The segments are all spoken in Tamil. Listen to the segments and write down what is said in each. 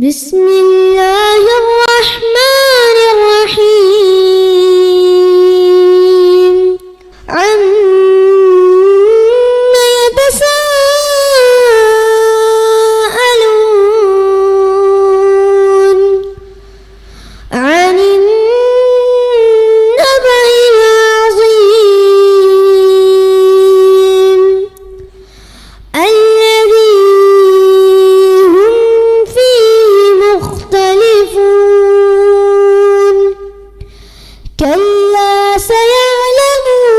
بسم الله الرحمن الرحيم عما يتساءلون عن النبأ العظيم الذي هم فيه مختلفون كلا سيعلمون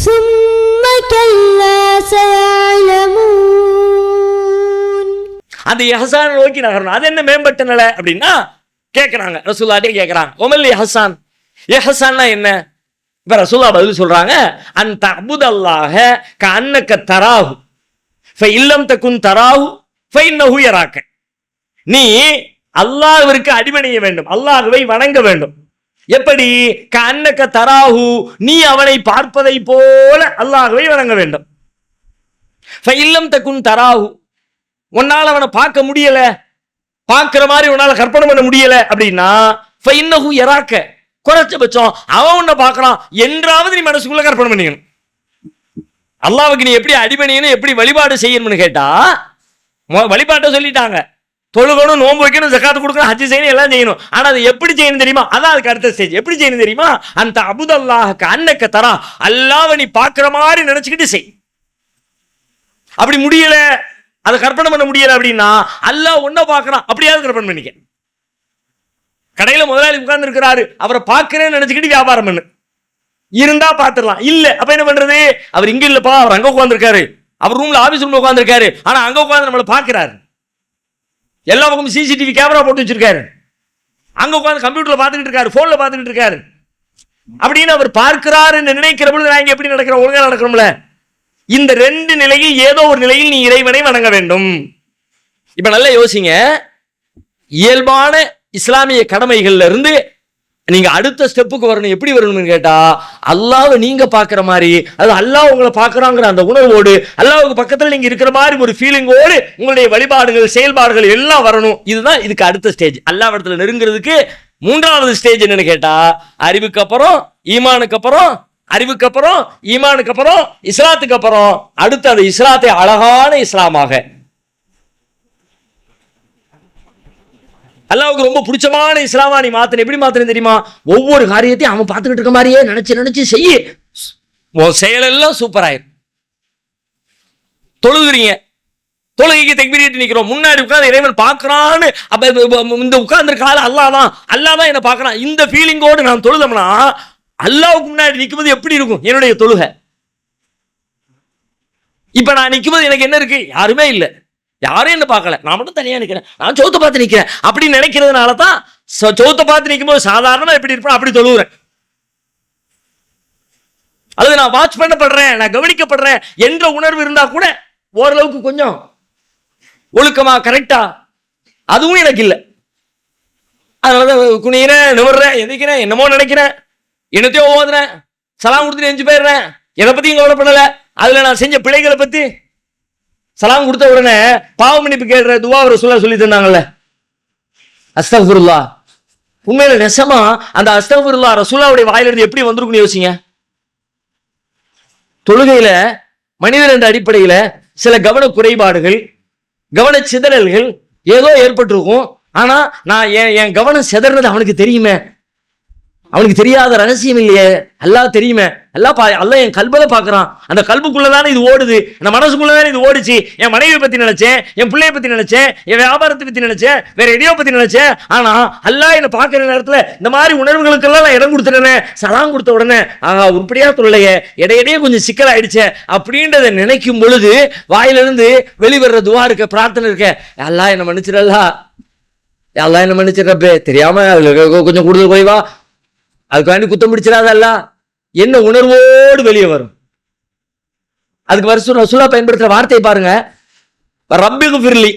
ثم كلا سيعلمون. அந்த இஹ்சான் நோக்கி நகரணும். அது என்ன மேம்பட்ட நிலை அப்படின்னா கேட்குறாங்க, ரசூலுல்லாஹ்ட்டே கேட்குறாங்க, ஒமல் இஹ்சான், இஹ்சான்னா என்ன? இப்போ ரசூலுல்லாஹ் பதில் சொல்றாங்க, அன் தஅபுதல்லாஹ கஅன்னக தராஹு ஃபஇல்லம் தகுன் தராஹு ஃபஇன்னஹு யராக. நீ அல்லாஹ்விற்கு அடிபணிய வேண்டும், அல்லாஹ்வை வணங்க வேண்டும். எப்படி? கஅன்னக தராஹு, நீ அவனை பார்ப்பதை போல அல்லாஹ்வை வணங்க வேண்டும். ஃபஇல்லம் தகுன் தராஹு, உன்னால அவனை பார்க்க முடியல, பார்க்கிற மாதிரி உன்னால கற்பனை பண்ண முடியல அப்படின்னா ஃபஇன்னஹு யராக, குறைச்சபட்சம் அவன் உன்னை பார்க்கறான் என்றாவது நீ மனசுக்குள்ள கற்பனை பண்ணிக்கணும். அல்லாஹ்வுக்கு நீ எப்படி அடிபணியணும், எப்படி வழிபாடு செய்யணும்னு கேட்டா வழிபாட்டை சொல்லிட்டாங்க. தொழுகணும், நோன்பு வைக்கணும், ஜகாத் கொடுக்கணும், ஹஜ் செய்யணும், எல்லாம் செய்யணும். ஆனா அது எப்படி செய்யணும் தெரியுமா? அதான் அதுக்கு அடுத்த ஸ்டேஜ். எப்படி செய்யணும் தெரியுமா? அந்த அபுதல்லாஹ் கஅன்னக தரா, அல்லாஹ்வை நீ பார்க்கிற மாதிரி நினைச்சுக்கிட்டு செய். அப்படி முடியல, அதை கற்பனை பண்ண முடியல அப்படின்னா அல்லாஹ் ஒன்ன பார்க்கறான், அப்படியாவது கற்பனை பண்ணிக்க. கடையில முதலாளி உட்கார்ந்து இருக்கிறாரு, அவரை பார்க்கிறேன்னு நினைச்சுக்கிட்டு வியாபாரம் பண்ணு, இருந்தா பார்த்துடலாம். இல்ல அப்ப என்ன பண்றது? அவர் இங்க இல்லப்பா, அவர் அங்க உட்கார்ந்துருக்காரு, அவர் ரூம்ல ஆபீஸ் ரூம்ல உட்கார்ந்துருக்காரு, ஆனா அங்க உட்கார்ந்து நம்மளை பார்க்கிறாரு. எல்லா பக்கமும் சிசிடிவி கேமரா போட்டு வச்சிருக்காரு, அங்க உட்கார்ந்து கம்ப்யூட்டர்ல பார்த்துக்கிட்டு இருக்காரு, போன்ல பார்த்துக்கிட்டு இருக்காரு. அப்படின்னு அவர் பார்க்கிறாரு நினைக்கிற பொழுது நான் இங்க எப்படி நடக்கிறோம்? ஒழுங்கா நடக்கிறோம்ல. இந்த ரெண்டு நிலையில் ஏதோ ஒரு நிலையில் நீ இறைவனை வணங்க வேண்டும். இப்ப நல்லா யோசிங்க, இயல்பான இஸ்லாமிய கடமைகள்ல இருந்து நீங்க அடுத்த ஸ்டெப்புக்கு வரணும். எப்படி வரணும்னு கேட்டா, அல்லாஹ்வை நீங்க பாக்குற மாதிரி, அது அல்லாஹ் உங்களை பாக்குறாங்கிற அந்த உணர்வோடு, அல்லாஹ்வுக்கு பக்கத்துல நீங்க இருக்கிற மாதிரி ஒரு ஃபீலிங்கோடு உங்களுடைய வழிபாடுகள் செயல்பாடுகள் எல்லாம் வரணும். இதுதான் இதுக்கு அடுத்த ஸ்டேஜ். அல்லாஹ் இடத்துல நெருங்கிறதுக்கு மூன்றாவது ஸ்டேஜ் என்னன்னு கேட்டா, அறிவுக்கு அப்புறம் ஈமானுக்கு அப்புறம், அறிவுக்கு அப்புறம் ஈமானுக்கு அப்புறம் இஸ்லாத்துக்கு அப்புறம் அடுத்து அந்த இஸ்லாத்தை அழகான இஸ்லாமாக, அல்லாஹ்வுக்கு ரொம்ப பிடிச்சமான இஸ்லாமா நீ மாத்தணும். எப்படி மாத்தணும் தெரியுமா? ஒவ்வொரு காரியத்தையும் அவன் பார்த்துக்கிட்டு இருக்க மாதிரியே நினைச்சு நினைச்சு செய்ய, உன் செயலெல்லாம் சூப்பர் ஆயிரும். தொழுகிறீங்க, தொழுகைக்கு தக்பீர் நிக்கிறோம், முன்னாடி உட்கார்ந்து இறைவன் பார்க்கறான்னு, அப்ப இந்த உட்கார்ந்து இருக்கால அல்லாஹ் தான் என்ன பார்க்கறான், இந்த ஃபீலிங்கோடு நான் தொழுதோம்னா அல்லாஹ்வுக்கு முன்னாடி நிக்கும்போது எப்படி இருக்கும் என்னுடைய தொழுகை? இப்ப நான் நிக்கும்போது எனக்கு என்ன இருக்கு? யாருமே இல்லை, யாரும் என்ன பார்க்கல, நான் மட்டும் தனியா நிக்கிறேன், நான் சௌத்த பார்த்து நிக்கிறேன். அப்படி நினைக்கிறதுனால தான் சௌத்த பார்த்து நிற்கும்போது சாதாரணமா எப்படி இருப்பேன் அப்படி தொழுகிறேன். அல்லது நான் வாட்ச் பண்ணப்படுறேன், நான் கவனிக்கப்படுறேன் என்ற உணர்வு இருந்தா கூட ஓரளவுக்கு கொஞ்சம் ஒழுக்கமா கரெக்டா, அதுவும் எனக்கு இல்லை. அதனாலதான் குனிகிறேன், நிவர்றேன், எதிக்கிறேன், என்னமோ நினைக்கிறேன், என்னத்தையோ ஓதுறேன், சலாம் கொடுத்துட்டு எஞ்சி போயிடுறேன், எதை பத்தியும் கவலைப்படல. அதுல நான் செஞ்ச பிழைகளை பத்தி சலாம் கொடுத்த உடனே பாவ மன்னிப்பு கேட்கிற துவா ரசூலுல்லாஹ் சொல்லி தந்தாங்கல்ல, அஸ்தக்ஃபிருல்லாஹ். உண்மையில நெசமா அந்த அஸ்தக்ஃபிருல்லாஹ் ரசூலுல்லாஹ்வுடைய வாயிலிருந்து எப்படி வந்திருக்குன்னு யோசிங்க. தொழுகையில மனிதர் என்ற அடிப்படையில சில கவன குறைபாடுகள், கவன சிதறல்கள் ஏதோ ஏற்பட்டிருக்கும். ஆனா நான் என் கவனம் சிதறது அவனுக்கு தெரியுமே, அவனுக்கு தெரியாத ரகசியம் இல்லையே, அல்லாஹ் தெரியுமே. அல்லாஹ் என் கல்பல பாக்குறான், அந்த கல்புக்குள்ளதானே இது ஓடுது, அந்த மனசுக்குள்ளதானே இது ஓடிச்சு. என் மனைவி பத்தி நினைச்சேன், என் பிள்ளைய பத்தி நினைச்சேன், என் வியாபாரத்தை பத்தி நினைச்சேன், வேற எதையோ பத்தி நினைச்சேன். ஆனா அல்லாஹ் என்ன பாக்குற நேரத்துல இந்த மாதிரி உணர்வுகளுக்கெல்லாம் நான் இடம் கொடுத்துட்டேன். சலாம் கொடுத்த உடனே உருப்படியா தொல்லையே, இடையிடையே கொஞ்சம் சிக்கல் ஆயிடுச்சே அப்படின்றத நினைக்கும் பொழுது வாயிலிருந்து வெளிவர்ற துவா இருக்க, பிரார்த்தனை இருக்க, அல்லாஹ் என்ன மன்னிச்சிடலா, அல்லாஹ் என்ன மன்னிச்சிடப்பே, தெரியாம கொஞ்சம் கூடுதல் குறைவா, அதுக்கு வேண்டி குத்தம் பிடிச்சிடாதல்ல, என்ன உணர்வோடு வெளியே வரும். அதுக்கு வருஷம் ரசூலுல்லாஹ் பயன்படுத்துற வார்த்தையை பாருங்க, ரப்பிகுஃபிர்லி.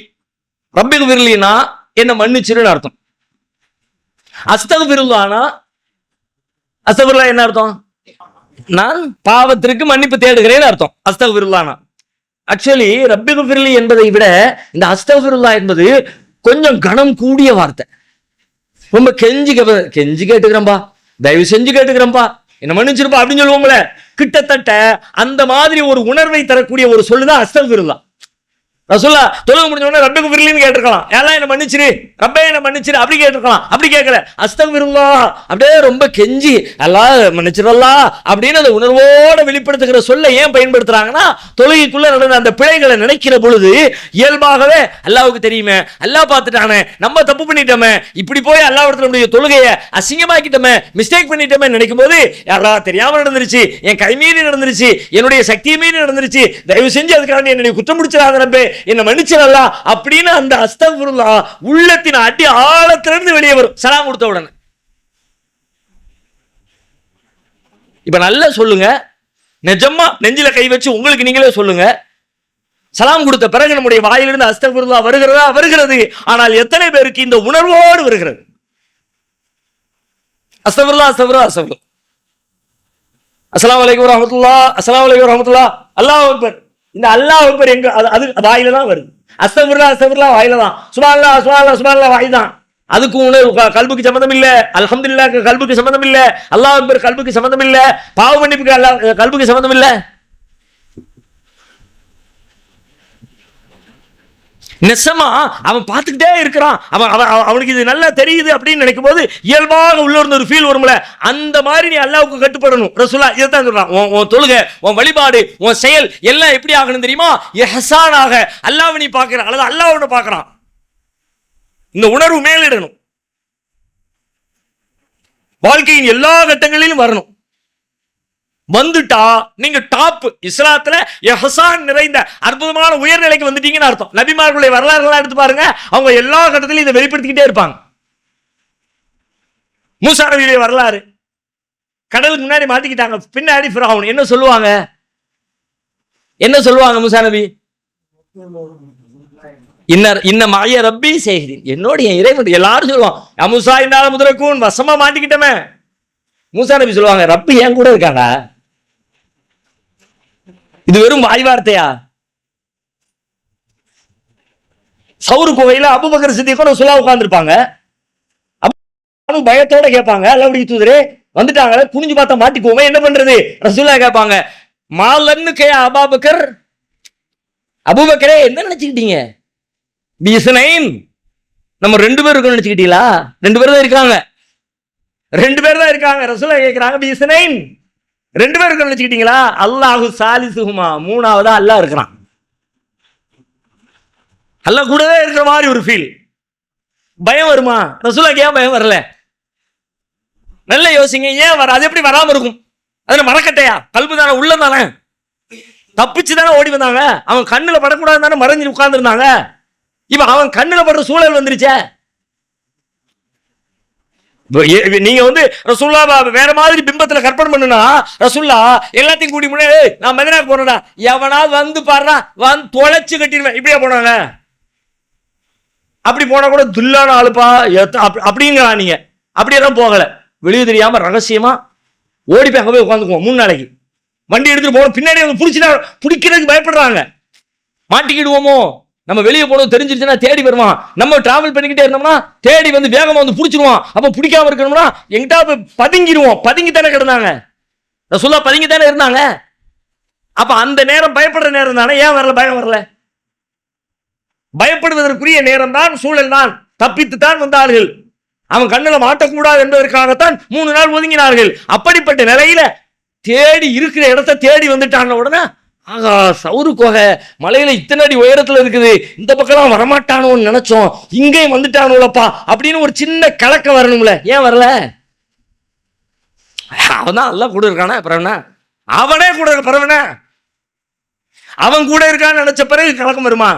ரப்பிகுஃபிர்லினா என்ன மன்னிச்சிருன்னு அர்த்தம். அஸ்தக்ஃபிருல்லாஹ்னா, அஸ்தக்ஃபிருல்லாஹ் என்ன அர்த்தம்? நான் பாவத்திற்கு மன்னிப்பு தேடுகிறேன்னு அர்த்தம். அஸ்தக்ஃபிருல்லாஹ்னா ஆக்சுவலி ரப்பிகுஃபிர்லி என்பதை விட இந்த அஸ்தக்ஃபிருல்லாஹ் என்பது கொஞ்சம் கனம் கூடிய வார்த்தை. ரொம்ப கெஞ்சி கேட்டுக்கிறேன்பா, தயவு செஞ்சு கேட்டுக்கிறேன்பா, என்ன மன்னிச்சிருப்பா அப்படின்னு சொல்லுவோம்ல, கிட்டத்தட்ட அந்த மாதிரி ஒரு உணர்வை தரக்கூடிய ஒரு சொல்லுதான் அஸ்தக்ஃபிருல்லாஹ். ரசூலுல்லாஹ் தொழுகை முடிஞ்ச உடனே ரப்பிகுஃபிர்லின்னு கேட்டிருக்கலாம், எல்லாம் என்ன மன்னிச்சிரு, ரப்பே என்ன மன்னிச்சிரு அப்படி கேட்டிருக்கலாம். அப்படி கேட்கல, அஸ்தக்ஃபிருல்லாஹ் அப்படியே ரொம்ப கெஞ்சி அல்லாஹ் மன்னிச்சிரல்லாஹ் அப்படின்னு அந்த உணர்வோட வெளிப்படுத்துகிற சொல்ல ஏன் பயன்படுத்துறாங்கன்னா, தொழுகைக்குள்ள நடந்த அந்த பிழைகளை நினைக்கிற பொழுது இயல்பாகவே அல்லாஹ்வுக்கு தெரியுமே, அல்லாஹ் பார்த்துட்டானே, நம்ம தப்பு பண்ணிட்டோமே, இப்படி போய் அல்லாஹ்வுடைய தொழுகையை அசிங்கமாக்கிட்டோமே, மிஸ்டேக் பண்ணிட்டோமே நினைக்கும் போது, யாரா தெரியாம நடந்துருச்சு, என் கை மீறி நடந்துருச்சு, என்னுடைய சக்தியை மீறி நடந்துருச்சு, தயவு செஞ்சு அதுக்காக என்னை குற்றம் முடிச்சிடாத ரப்பே, என்ன மன்னிச்சிரல்லா அப்படின்னு அந்த அஸ்தக்ஃபிருல்லாஹ் உள்ளத்தின் அடி ஆழத்திலிருந்து வெளியே வரும் சலாம் கொடுத்த உடனே. இப்ப நல்லா சொல்லுங்க, நிஜமா நெஞ்சில கை வச்சு உங்களுக்கு நீங்களே சொல்லுங்க, சலாம் கொடுத்த பிறகு நம்முடைய வாயிலிருந்து அஸ்தக்ஃபிருல்லாஹ் வருகிறதா? வருகிறது. ஆனால் எத்தனை பேருக்கு இந்த உணர்வோடு வருகிறது? அஸ்தக்ஃபிருல்லாஹ் அஸ்தக்ஃபிருல்லாஹ் அஸ்தக்ஃபிருல்லாஹ், அஸ்ஸலாமு அலைக்கும் வரஹ்மத்துல்லாஹ், அஸ்ஸலாமு அலைக்கும் வரஹ்மத்துல்லாஹ், அல்லாஹ் அக்பர். இந்த அல்லாஹ் அக்பர் எங்க? அது வாயில தான் வருது. அஸ்தக்ஃபிருல்லாஹ் அஸ்தக்ஃபிருல்லாஹ் வாயில தான், சுப்ஹானல்லாஹ் சுப்ஹானல்லாஹ் சுப்ஹானல்லாஹ் வாய் தான். அதுக்கு உணர்வு கல்புக்கு சம்பந்தம் இல்ல, அல்ஹம்துலில்லாஹ் கல்புக்கு சம்பந்தம் இல்ல, அல்லாஹ் அக்பர் கல்புக்கு சம்பந்தம் இல்ல, பாவ மன்னிப்புக்கு அல்லாஹ் கல்புக்கு சம்பந்தம் இல்ல. நெசமா அவன் பார்த்துக்கிட்டே இருக்கிறான், அவனுக்கு இது நல்லா தெரியுது அப்படின்னு நினைக்கும் போது இயல்பாக உள்ள ஒரு ஃபீல் வரும்ல, அந்த மாதிரி நீ அல்லாஹ்வுக்கு கட்டுப்படணும். ரசூலுல்லாஹ் இதைத்தான் சொல்றான், உன் தொழுகை, உன் வழிபாடு, உன் செயல் எல்லாம் எப்படி ஆகணும் தெரியுமா? இஹ்சானாக அல்லாஹ்வை நீ பார்க்கிற அல்லது அல்லாஹ் உன்னை பார்க்கறான், இந்த உணர்வு மேலிடணும், வாழ்க்கையின் எல்லா கட்டங்களிலும் வரணும். வந்துட்டா நீங்க டாப் இஸ்லாத்துல இஹ்சான் நிறைந்த அற்புதமான உயர்நிலைக்கு வந்துட்டீங்கன்னு அர்த்தம். நபிமார்களுடைய வரலாறுலாம் எடுத்து பாருங்க, அவங்க எல்லா கட்டத்திலும் இதை வெளிப்படுத்திக்கிட்டே இருப்பாங்க. மூசா நபியுடைய வரலாறு, கடலுக்கு முன்னாடி மாட்டிக்கிட்டாங்க, பின்னாடி ஃபிரௌன். என்ன சொல்லுவாங்க மூசா நபி? இன்ன மாய ரப்பி செய்கிறேன், என்னோட இறைவன். எல்லாரும் சொல்லுவாங்க மூசா இன்னால முதரக்கூன், வசமா மாட்டிக்கிட்டமே. மூசா நபி சொல்லுவாங்க, ரப்பி ஏன் கூட இருக்காங்க. இது வெறும் வாய் வார்த்தையா? சவுரு குகையில அபூபக்கர் சித்திக் ரசூலுல்லாஹ் உட்கார்ந்திருப்பாங்க, பயத்தோட கேட்பாங்க, அல்லாஹ்வுடைய தூதரே வந்துட்டாங்க, குனிஞ்சு பார்த்தா மாட்டிக்குவோமே, என்ன பண்றது? ரசூலுல்லாஹ் கேட்பாங்க, மாலன்னு கே அபூபக்கர், அபூபக்கரே என்ன நினைச்சுக்கிட்டீங்க? பிஸ்னைன், நம்ம 2 பேர் இருக்கோம்னு நினைச்சுக்கிட்டீங்களா? 2 பேர் தான் இருக்காங்க, 2 பேர் தான் இருக்காங்க. ரசூலுல்லாஹ் கேக்குறாங்க, பிஸ்னைன் 2 பேர் இருக்கோம்னு நினைச்சுக்கிட்டீங்களா? அல்லாஹு சாலிசுஹுமா, மூணாவதா அல்லாஹ் இருக்கிறான். அல்லாஹ் கூடவே இருக்கிற மாதிரி ஒரு ஃபீல். பயம் வருமா? ரசூலுல்லாஹ்க்கு ஏன் பயம் வரல? நல்ல யோசிங்க, ஏன் வர? அது எப்படி வராம இருக்கும்? அதுல மரக்கட்டையா? கல்பு தானே, உள்ளம் தானே, தப்பிச்சு தானே ஓடி வந்தாங்க. அவன் கண்ணுல படக்கூடாது தானே மறைஞ்சு உட்கார்ந்து இருந்தாங்க. இப்ப அவன் கண்ணுல படுற சூழல் வந்துருச்சே. நீங்க ரசூலுல்லாஹ் வேற மாதிரி பிம்பத்துல கற்பனை பண்ணுனா, ரசூலுல்லாஹ் எல்லாத்தையும் கூடி முன்னே நான் மதீனாக்கு போறேன்டா, எவனாவது வந்து பாருடா, வந்து தொலைச்சு கட்டிடுவேன், இப்படியா போனாங்க? அப்படி போனா கூட துல்லான ஆளுப்பா அப்படிங்கிறா. நீங்க அப்படியெல்லாம் போகல, வெளியே தெரியாம ரகசியமா ஓடி போய் அங்க போய் உட்காந்துக்குவோம். 3 நாளைக்கு வண்டி எடுத்துட்டு போனோம், பின்னாடி வந்து பிடிக்கிறதுக்கு பயப்படுறாங்க, மாட்டிக்கிடுவோமோ, நம்ம வெளியே போனோம் தெரிஞ்சிருச்சுன்னா தேடி வருவான். நம்ம டிராவல் பண்ணிக்கிட்டே இருந்தோம்னா தேடி வந்து வேகமா வந்து பிடிச்சிருவான். அப்ப பிடிக்காம இருக்கணும்னா எங்கிட்ட பதுங்கிடுவோம். பதுங்கி தானே கிடந்தாங்க ரசூலுல்லாஹ், பதுங்கி தானே இருந்தாங்க. அப்ப அந்த நேரம் பயப்படுற நேரம் தானே, ஏன் வரல? பயம் வரல. பயப்படுவதற்குரிய நேரம் தான், சூழல் தான். தப்பித்து தான் வந்தார்கள். அவன் கண்ணுல மாட்டக்கூடாது என்பதற்காகத்தான் 3 நாள் ஒதுங்கினார்கள். அப்படிப்பட்ட நிலையில தேடி இருக்கிற இடத்தை தேடி வந்துட்டாங்க. உடனே ஆகா, சவுரு கோகை மலையில இத்தனை அடி உயரத்துல இருக்குது, இந்த பக்கம் வரமாட்டானோன்னு நினைச்சோம், இங்கேயும் வந்துட்டானுலப்பா அப்படின்னு ஒரு சின்ன கலக்கம் வரணும்ல. ஏன் வரல? அவன் தான் எல்லாம் கூட இருக்கானா, பிறவனா அவனே கூட இருக்க, பிறவனா அவன் கூட இருக்கான்னு நினைச்ச பிறகு கலக்கம் வருமா?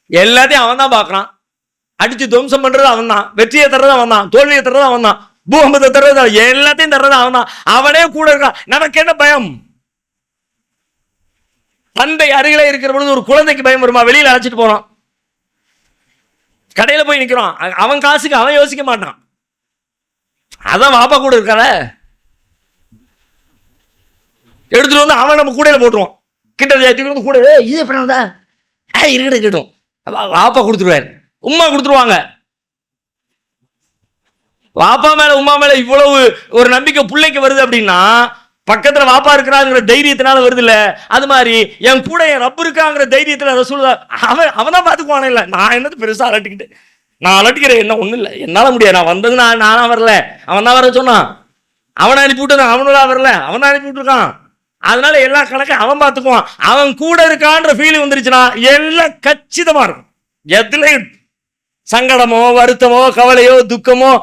எல்லாத்தையும் அவன் தான் பாக்குறான். அடிச்சு துவம்சம் பண்றது அவன் தான், வெற்றியை தர்றது அவன் தான், தோல்வியை தர்றது அவன் தான், பூகம்பத்தை தர்றது, எல்லாத்தையும் தர்றது அவன் தான். அவனே கூட இருக்கான், நமக்கு என்ன பயம்? தந்தை அருகிலே இருக்கிற பொழுது ஒரு குழந்தைக்கு பயம் வருமா? வெளியில அழைச்சிட்டு போறான், கடையில போய் நிக்கிறான், அவன் காசுக்கு அவன் யோசிக்க மாட்டான், அதான் வாப்பா கூட இருக்கால, எடுத்துட்டு வந்து அவன் நம்ம கூடையில போட்டுருவான். கிட்ட கூட இது எப்படின்னா இருக்கட்டும் வாப்பா கொடுத்துருவாரு, உம்மா கொடுத்துருவாங்க. வாப்பா மேல உம்மா மேல இவ்வளவு ஒரு நம்பிக்கை பிள்ளைக்கு வருது அப்படின்னா பக்கத்துல வாப்பா இருக்கிறாங்கிற தைரியத்தினால வருது இல்ல. அது மாதிரி என் கூட என் ரப்பு இருக்காங்கிற தைரியத்துல ரசூலுல்லாஹ் அவன் தான் பாத்துக்குவானே. இல்ல நான் என்னது பெருசா அலட்டிக்கிட்டு, நான் அலட்டிக்கிறேன் என்ன ஒண்ணும் இல்லை, என்னால முடியாது. நான் வந்தது நானா வரல, அவன் தான் வர சொன்னான். அவனை அனுப்பி விட்டு அவனும் வரல, அவன் தான் அனுப்பி விட்டுருக்கான். அதனால எல்லா கணக்கும் அவன் பார்த்துக்குவான். அவன் கூட இருக்கான்ற ஃபீல் வந்துருச்சுன்னா எல்லாம் கச்சிதமா இருக்கும். எதுலையும் சங்கடமோ வருத்தமோ கவலையோ துக்கமோ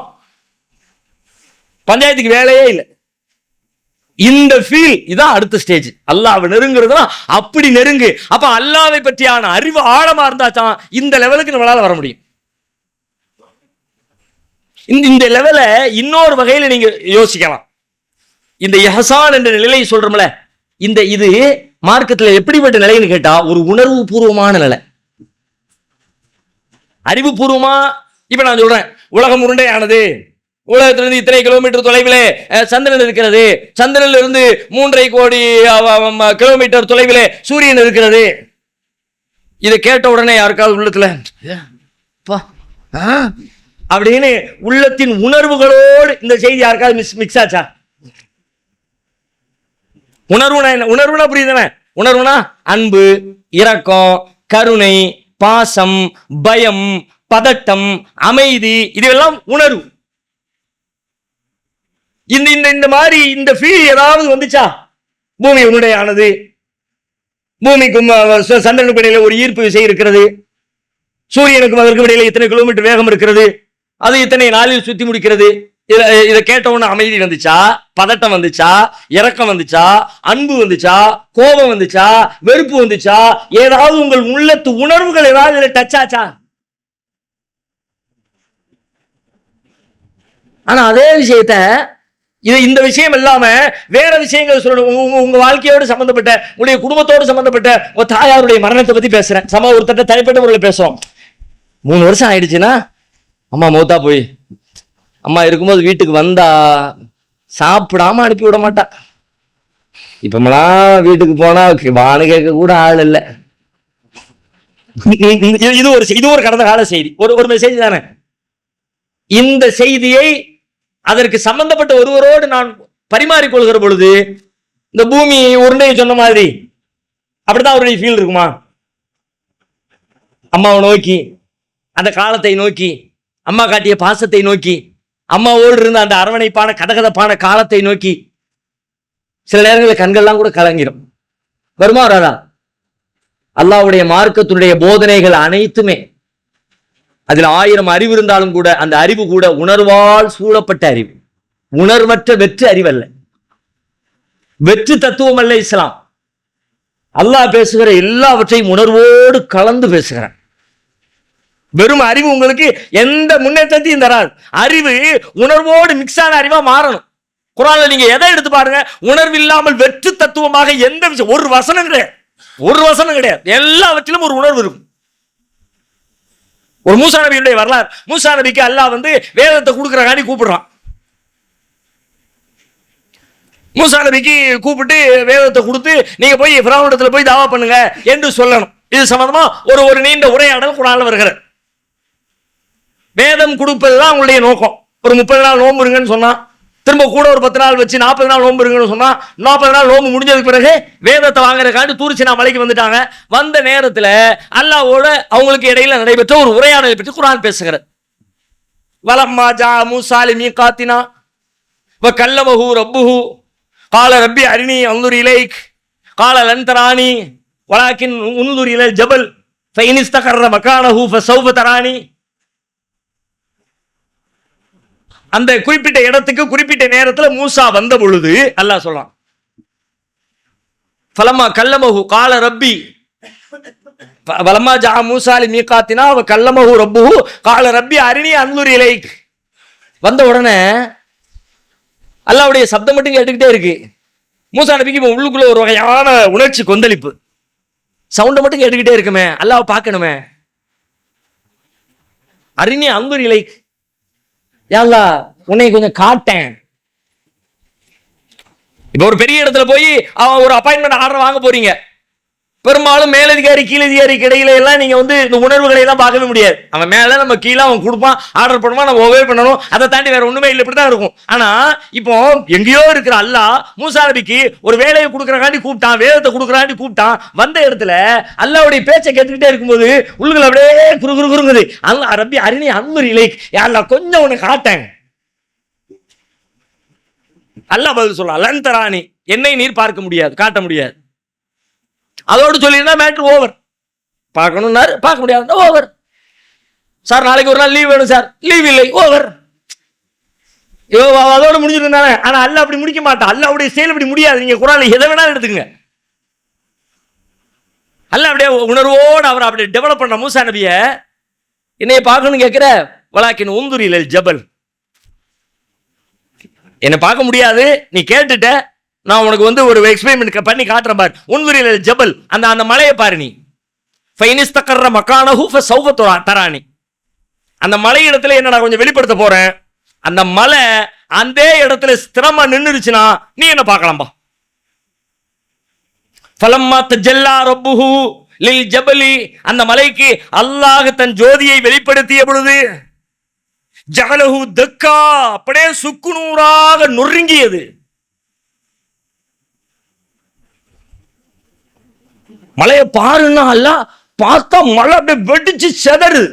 பஞ்சாயத்துக்கு வேலையே இல்லை. இந்த ஃபீல் இதான் அடுத்த ஸ்டேஜ். அல்லாஹ்வை நெருங்குறதுனா அப்படி நெருங்கு. அப்ப அல்லாஹ்வை பற்றியான அறிவு ஆழமா இருந்தாதான் இந்த லெவலுக்கு நம்மளால வர முடியும். இந்த லெவல இன்னொரு வகையில நீங்க யோசிக்கலாம். இந்த இஹ்சான் என்ற நிலையை சொல்றோம்ல, இது மார்க்கத்துல எப்படிப்பட்ட நிலைன்னு கேட்டா ஒரு உணர்வு பூர்வமான நிலை. அறிவு பூர்வமா இப்ப நான் சொல்றேன், உலகம் உருண்டையானது, உலகத்திலிருந்து இத்தனை கிலோமீட்டர் தொலைவிலே சந்திரன் இருக்கிறது, சந்திரனில் இருந்து 3.5 கோடி கிலோமீட்டர் தொலைவிலே சூரியன் இருக்கிறது. இதை கேட்ட உடனே யாருக்காவது உள்ளத்துல அப்படின்னு உள்ளத்தின் உணர்வுகளோடு இந்த செய்தி யாருக்காவது மிக்ஸ் ஆச்சா? உணர்வுனா என்ன? உணர்வுனா புரியுதானே? உணர்வுனா அன்பு, இரக்கம், கருணை, பாசம், பயம், பதட்டம், அமைதி, இதெல்லாம் உணர்வு. இந்த மாதிரி இந்த ஃபீல் ஏதாவது வந்துச்சா? பூமி உன்னுடையானது, பூமிக்கும் சந்திரனுக்கும் இடையில ஒரு ஈர்ப்பு விசை இருக்கிறது, சூரியனுக்கும் அதற்கும் இடையில இத்தனை கிலோமீட்டர் வேகம் இருக்கிறது, அது இத்தனை நாளில் சுத்தி முடிக்கிறது. இதை கேட்ட உடனே அமைதி வந்துச்சா? பதட்டம் வந்துச்சா? இரக்கம் வந்துச்சா? அன்பு வந்துச்சா? கோபம் வந்துச்சா? வெறுப்பு வந்துச்சா? ஏதாவது உங்கள் உள்ளத்து உணர்வுகள் ஏதாவது டச் ஆச்சா? ஆனா அதே விஷயத்த இந்த விஷயம் இல்லாம வேற விஷயங்கள் சொல்லணும். உங்க வாழ்க்கையோடு சம்பந்தப்பட்ட, உங்களுடைய குடும்பத்தோடு சம்பந்தப்பட்ட ஒரு தாயாருடைய மரணத்தை பத்தி பேசுறேன். ஒருத்தட்ட தனிப்பட்ட முறையில் பேசுறோம். 3 வருஷம் ஆயிடுச்சுன்னா அம்மா மௌத்தா போய் அம்மா இருக்கும்போது வீட்டுக்கு வந்தா சாப்பிடாம அனுப்பி விட மாட்டா. இப்பமெல்லாம் வீட்டுக்கு போனா வானு கேட்க கூட ஆள் இல்லை. இது ஒரு கடந்த கால செய்தி, ஒரு மெசேஜ் தானே. இந்த செய்தியை அதற்கு சம்பந்தப்பட்ட ஒருவரோடு நான் பரிமாறிக்கொள்கிற பொழுது இந்த பூமி உருண்டையை சொன்ன மாதிரி அப்படிதான் அவருடைய ஃபீல் இருக்குமா? அம்மாவை நோக்கி, அந்த காலத்தை நோக்கி, அம்மா காட்டிய பாசத்தை நோக்கி, அம்மாவோடு இருந்த அந்த அரவணைப்பான கதகதப்பான காலத்தை நோக்கி சில நேரங்களில் கண்கள்லாம் கூட கலங்கிடும். வருமா வராதா? அல்லாஹ்வுடைய மார்க்கத்தினுடைய போதனைகள் அனைத்துமே, அதில் 1000 அறிவு இருந்தாலும் கூட அந்த அறிவு கூட உணர்வால் சூழப்பட்ட அறிவு, உணர்வற்ற வெற்று அறிவல்ல, வெற்று தத்துவம் அல்ல இஸ்லாம். அல்லாஹ் பேசுகிற எல்லாவற்றையும் உணர்வோடு கலந்து பேசுகிறான். வெறும் அறிவு உங்களுக்கு எந்த முன்னேற்றத்தையும் தராது. அறிவு உணர்வோடு மிக்ஸ் ஆன அறிவா மாறணும். குர்ஆன்ல நீங்க எதை எடுத்து பாருங்க, உணர்வு இல்லாமல் வெற்று தத்துவமாக எந்த விஷயம், ஒரு வசனம் கிடையாது. எல்லாவற்றிலும் ஒரு உணர்வு இருக்கும். ஒரு மூசா நபியுடைய வரலாறு. மூசா நபிக்கு அல்லாஹ் வேதத்தை கொடுக்கறகாண்டி கூப்பிடுறான். மூசா நபிக்கு கூப்பிட்டு வேதத்தை கொடுத்து நீங்க போய் ஃபிரௌனிடத்துல போய் தாவா பண்ணுங்க என்று சொல்லணும். இது சம்பந்தமா ஒரு நீண்ட உரையாடல் குர்ஆன்ல வருகிறது. வேதம் கொடுப்பதுதான் அவங்களுடைய நோக்கம். ஒரு 30 நாள் நோன்பு இருங்கன்னு சொன்னா, திரும்ப கூட ஒரு 10 நாள் வச்சு 40 நாள் நோன்பு இருங்கன்னு சொன்னா, 40 நாள் நோன்பு முடிஞ்சதுக்கு பிறகு வேதத்தை வாங்குறதுக்காண்டி தூர்சினா மலைக்கு வந்துட்டாங்க. வந்த நேரத்துல அல்லாஹ்வோட அவங்களுக்கு இடையில நடைபெற்ற ஒரு உரையாடலை பற்றி குர்ஆன் பேசுகிறது. வலம்மா ஜா மூஸா லிமீகாத்தினா வ கல்லமஹு ரப்புஹு கால ரப்பி அரினி அன்துர் இலைக் கால லன் தரானி வலாக்கின் உன்துர் இலல் ஜபல் ஃபஇன் இஸ்தகர்ர மகானஹு ஃபஸௌஃப தரானி. அந்த குறிப்பிட்ட இடத்துக்கு குறிப்பிட்ட நேரத்துல மூசா வந்த பொழுது அல்லாஹ் சொல்றான், ஃபலம்மா கல்லமஹு கால ரப்பி வலம்மா ஜா மூஸா லிமீகாத்தினா வ கல்லமஹு ரப்புஹு கால ரப்பி அரினி அன்துர் இலைக். வந்த உடனே அல்லாஹ்வுடைய சப்தம் மட்டும் கேட்டுக்கிட்டே இருக்கு. மூசா நபிக்கு உள்ளுக்குள்ள ஒரு வகையான உணர்ச்சி கொந்தளிப்பு, சவுண்டை மட்டும் கேட்டுக்கிட்டே இருக்குமே, அல்லாஹ் பார்க்கணுமே. அரினி அன்துர் இலைக், யா அல்லாஹ் உன்னை கொஞ்சம் காட்டேன். இப்ப ஒரு பெரிய இடத்துல போய் ஒரு அப்பாயின்மெண்ட் ஆர்டர் வாங்க போறீங்க, பெரும்பாலும் மேலதிகாரி கீழதிகாரிக்கு இடையில எல்லாம் நீங்க வந்து இந்த உணர்வுகளை எல்லாம் பார்க்கவே முடியாது. அவன் மேல நம்ம கீழே அவன் கொடுப்பான், ஆர்டர் பண்ணுவான், நம்ம ஒபே பண்ணணும், அதை தாண்டி வேற ஒண்ணுமே இல்லை, இப்படிதான் இருக்கும். ஆனா இப்போ எங்கேயோ இருக்கிற அல்லாஹ் மூசா நபிக்கு ஒரு வேலையை கொடுக்கறக்காண்டி கூப்பிட்டான், வேதத்தை கொடுக்கறாண்டி கூப்பிட்டான். வந்த இடத்துல அல்லாஹ்வுடைய பேச்சை கேட்டுக்கிட்டே இருக்கும்போது உள்ளுக்குள்ள அப்படியே குறுகுறுங்குது. அல்லாஹ் ரப்பி அரிணி அன்வர் இலைக், யா அல்லாஹ் கொஞ்சம் உனக்கு காட்டேன். அல்லாஹ் பதில் சொல்லலாம், லன் தரானி, என்னை நீர் பார்க்க முடியாது, காட்ட முடியாது. அதோடு சொல்லியிருந்தா மேட்ரு ஓவர். பார்க்கணும்னாரு, பார்க்க முடியாது, ஓவர். சார் நாளைக்கு ஒரு நாள் லீவ் வேணும் சார், லீவ் இல்லை, ஓவர். அதோட முடிஞ்சிருந்தானே. ஆனா அல்லாஹ் அப்படி முடிக்க மாட்டான். அல்லாஹ்வுடைய செயல் அப்படி முடியாது. நீங்க குர்ஆன்ல எதை வேணாலும் எடுத்துங்க. அல்லாஹ் அப்படியே உணர்வோடு அவர் அப்படியே டெவலப் பண்ண மூசா நபியை என்னைய பார்க்கணும்னு கேட்கிற, வலாக்கின் உந்துர் இலல் ஜபல், என்னை பார்க்க முடியாது, நீ கேட்டுட்ட, நான் உனக்கு வந்து ஒரு எக்ஸ்பெரிமெண்ட் பண்ணி காட்டுறேன் பார். உன்வரில் ஜபல், அந்த மலையை பாரு நீ. ஃபைனிஸ்தகர்ர மகானஹு ஃபஸௌஃப தரானி, அந்த மலை இடத்துல என்ன நான் கொஞ்சம் வெளிப்படுத்த போறேன். அந்த மலை அந்த இடத்துல ஸ்திரமா நின்னுருச்சுன்னா நீ என்ன பார்க்கலாம்பா. ஃபலம்மா தஜல்லா ரப்புஹு லில் ஜபலி, அந்த மலைக்கு அல்லாஹ் தன் ஜோதியை வெளிப்படுத்திய பொழுது ஜஅலஹு தக்கா, அப்படியே சுக்குநூறாக நொறுங்கியது. மலையை பாருன்னா அல்ல, பார்த்தா மழை அப்படியே வெடிச்சு செதறு.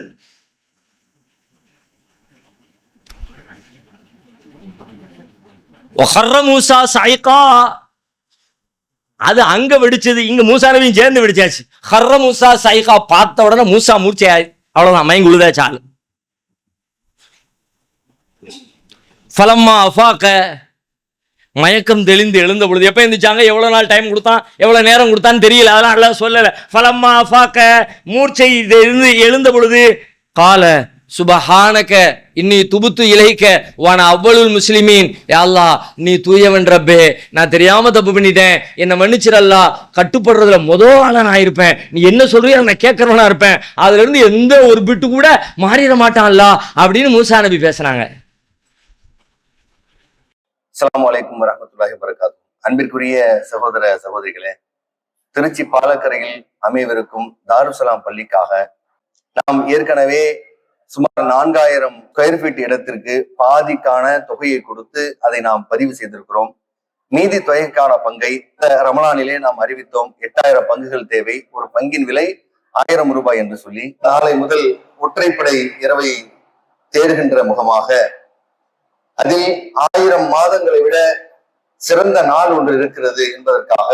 மூசா சாய்கா, அது அங்க வெடிச்சது, இங்க மூசா நபியும் சேர்ந்து வெடிச்சாச்சு. ஹர்ர மூசா சாய்கா, பார்த்த உடனே மூசா மூர்ச்சை, அவ்வளவுதான், மயங்கி உழுதாச்சு ஆளு. ஃபலம்மா அஃபாக, மயக்கம் தெளிந்து எழுந்த பொழுது, எப்ப எந்திரிச்சாங்க, எவ்வளவு நாள் டைம் கொடுத்தான், எவ்வளவு நேரம் கொடுத்தான்னு தெரியல, அதெல்லாம் அல்லாஹ் சொல்லல. ஃபலம்மா அஃபாக, மூர்ச்சை எழுந்த பொழுது, கால சுபஹானக இன்னி துபுத்து இலைக்க வான அவ்வளுல் முஸ்லிமீன், யா அல்லாஹ் நீ தூயவன் ரப்பே, நான் தெரியாம தப்பு பண்ணிட்டேன், என்னை மன்னிச்சிரல்லா, கட்டுப்படுறதுல முதல் ஆளா நான் இருப்பேன், நீ என்ன சொல்றியோ நான் கேட்கறவனா இருப்பேன், அதுல இருந்து எந்த ஒரு பிட்டு கூட மாறிட மாட்டான்ல அப்படின்னு மூசா நபி பேசுறாங்க. அஸ்ஸலாமு அலைக்கும் வரஹ்மத்துல்லாஹி வபரகாத்துஹு. அன்பிற்குரிய சகோதர சகோதரிகளே, திருச்சி பாலக்கரையில் அமைவிருக்கும் தாருசலாம் பள்ளிக்காக நாம் ஏற்கனவே சுமார் 4000 ஸ்கொயர் ஃபீட் இடத்திற்கு பாதிக்கான தொகையை கொடுத்து அதை நாம் பதிவு செய்திருக்கிறோம். மீதி தொகைக்கான பங்கை ரமலானிலே நாம் அறிவித்தோம். 8000 பங்குகள் தேவை, ஒரு பங்கின் விலை 1000 ரூபாய் என்று சொல்லி, நாளை முதல் ஒற்றைப்படை இரவை தேடுகின்ற முகமாக அதில் 1000 மாதங்களை விட சிறந்த நாள் ஒன்று இருக்கிறது என்பதற்காக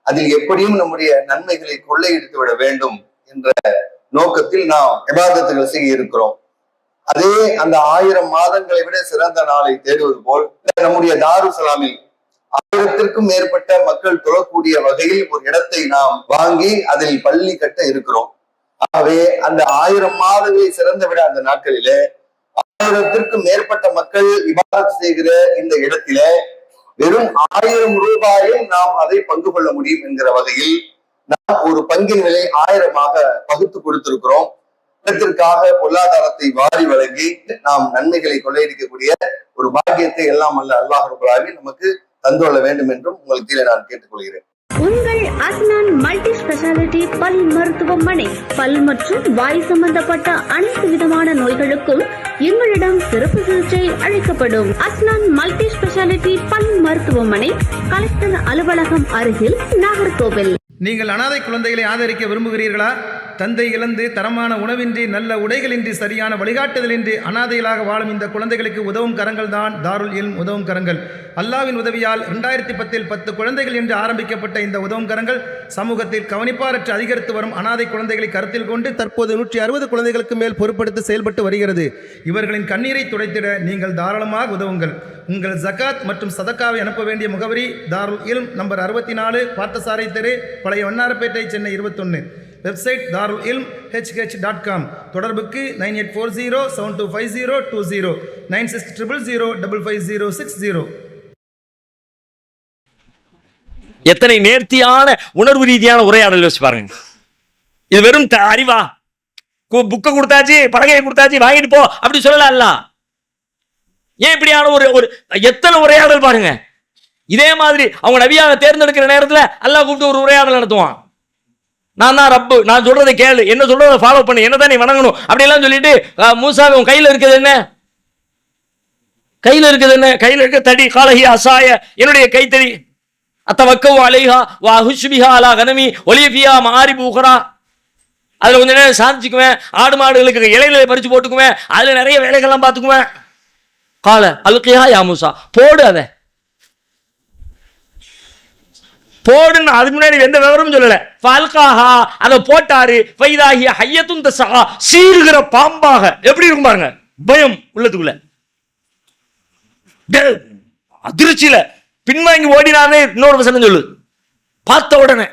அதில் எப்படியும் நம்முடைய நன்மைகளை கொள்ளையடித்து விட வேண்டும் என்ற நோக்கத்தில் நாம் இபாதத்துகள் செய்ய இருக்கிறோம். அதே அந்த 1000 மாதங்களை விட சிறந்த நாளை தேடுவது போல் நம்முடைய தாருசலாமில் 1000த்திற்கும் மேற்பட்ட மக்கள் தொழக்கூடிய வகையில் ஒரு இடத்தை நாம் வாங்கி அதில் பள்ளி கட்ட இருக்கிறோம். ஆகவே அந்த 1000 மாதங்களை சிறந்த விட அந்த நாட்களிலே 1000த்திற்கும் மேற்பட்ட மக்கள் இபாதத் செய்கிற இந்த இடத்தில வெறும் 1000 ரூபாயில் நாம் அதை பங்கு கொள்ள முடியும் என்கிற வகையில் நாம் ஒரு பங்கின் விலை 1000ஆக பகுத்து கொடுத்திருக்கிறோம். இடத்திற்காக பொருளாதாரத்தை வாரி வழங்கி நாம் நன்மைகளை கொள்ளையடிக்கக்கூடிய ஒரு பாக்கியத்தை எல்லாம் அல்ல அல்லாஹ் ரப்பல் ஆலமீன் நமக்கு தந்துள்ள வேண்டும் என்றும் உங்களுக்கு நான் கேட்டுக்கொள்கிறேன். உங்கள் அஸ்னான் மல்டி ஸ்பெஷாலிட்டி பல் மருத்துவமனை, பல் மற்றும் வாய் சம்பந்தப்பட்ட அனைத்து விதமான நோய்களுக்கும் எங்களிடம் சிறப்பு சிகிச்சை அளிக்கப்படும். அஸ்னான் மல்டி ஸ்பெஷாலிட்டி பல் மருத்துவமனை, கலெக்டர் அலுவலகம் அருகில், நாகர்கோவில். நீங்கள் அனாதை குழந்தைகளை ஆதரிக்க விரும்புகிறீர்களா? தந்தை இழந்து தரமான உணவின்றி, நல்ல உடைகளின்றி, சரியான வழிகாட்டுதலின்றி அனாதைகளாக வாழும் இந்த குழந்தைகளுக்கு உதவும் கரங்கள் தான் தாருல் இல்ம் உதவும் கரங்கள். அல்லாவின் உதவியால் 2010 10 குழந்தைகள் என்று ஆரம்பிக்கப்பட்ட இந்த உதவும் கரங்கள் சமூகத்தில் கவனிப்பாரற்று அதிகரித்து வரும் அனாதை குழந்தைகளை கருத்தில் கொண்டு தற்போது 160 குழந்தைகளுக்கு மேல் பொறுப்படுத்தி செயல்பட்டு வருகிறது. இவர்களின் கண்ணீரை துடைத்திட நீங்கள் தாராளமாக உதவுங்கள். உங்கள் ஜகாத் மற்றும் சதக்காவை அனுப்ப வேண்டிய முகவரி தாருல் இல்ம், நம்பர் 64, பார்த்தசாரை தெரு, பழைய வண்ணாரப்பேட்டை, சென்னை 21. Website darulilmhh.com. தொடர்புக்கு 9840725020 9600055060. எத்தனை நேர்த்தியான உணர்வு ரீதியான உரையாடல் யோசிச்சு பாருங்க. இது வெறும் அறிவா, புக்கை கொடுத்தாச்சு, பலகையை கொடுத்தாச்சு, வாங்கிட்டு போ அப்படி சொல்லல. ஏன் இப்படியான ஒரு எத்தனை உரையாடல் பாருங்க. இதே மாதிரி அவங்க நபியாக தேர்ந்தெடுக்கிற நேரத்தில் அல்லாஹ் கூப்பிட்டு ஒரு உரையாடல் நடத்துவான். நான் தான் ரப்பு, நான் சொல்றதை கேளு, என்ன சொல்றதை ஃபாலோ பண்ணு, என்ன தான் நீ வணங்கணும் அப்படிலாம் சொல்லிட்டு மூசாவை உன் கையில இருக்குது என்ன? கையில இருக்குது என்ன? கையில இருக்க தடி, காலஹி அசாய, என்னுடைய கைத்தடி, அத்தவக்கவு அலைஹா வா ஹுஷ்பிஹா அலா கனமி ஒலியபியா மாரி பூகரா, அதுல கொஞ்ச நேரம் சாதிச்சுக்குவேன், ஆடு மாடுகளுக்கு இலையில பறிச்சு போட்டுக்குவேன், அதுல நிறைய வேலைகள்லாம் பார்த்துக்குவேன். கால அல்கியா யா மூசா, போடு அதை போடுன்னு. அதுக்கு முன்னாடி எந்த விவரமும் சொல்லல. ஃபல்காஹா, அதை போட்டாரு. ஃபைதாஹி ஹய்யத்துன் தஸா, சீறுகிற பாம்பாக. எப்படி இருக்கும் பாருங்க, பயம் உள்ளத்துக்குள்ள, அதிர்ச்சியில பின்வாங்கி ஓடினானே. இன்னொரு வசனம் சொல்லு, பார்த்த உடனே.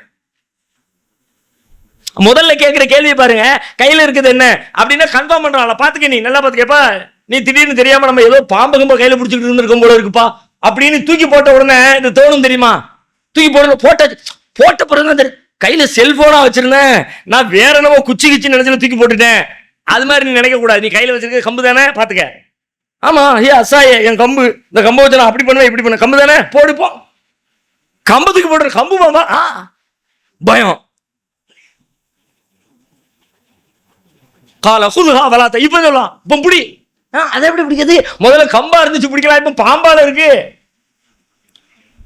முதல்ல கேட்கிற கேள்வி பாருங்க, கையில இருக்குது என்ன அப்படின்னா கன்ஃபார்ம் பண்றாங்களா, பாத்துக்க, நீ நல்லா பாத்துக்கப்பா, நீ திடீர்னு தெரியாம நம்ம ஏதோ பாம்பு கம்ப கையில பிடிச்சிட்டு இருந்திருக்கும் போல இருக்குப்பா அப்படின்னு தூக்கி போட்ட உடனே இது தோணும் தெரியுமா? தூக்கி போட்ட பிறகு கையில செல்போனா வச்சிருந்தேன், நான் வேற என்னவோ குச்சி கிச்சி நினைச்சு தூக்கி போட்டுட்டேன். அது மாதிரி நீ நினைக்க கூடாது. நீ கையில வச்சிருக்க கம்பு தானே, பாத்துக்க. ஆமா, ஏ அசாய, என் கம்பு, இந்த கம்பு வச்சு நான் அப்படி பண்ணுவேன் இப்படி பண்ண, கம்பு தானே, போடு போ. கம்பத்துக்கு போடுற கம்பு மாமா, பயம். கால குதுஹா வலாத்த, இப்ப சொல்லலாம், இப்ப புடி. அதை எப்படி பிடிக்காது? முதல்ல கம்பா இருந்துச்சு பிடிக்கலாம், இப்ப பாம்பால இருக்கு.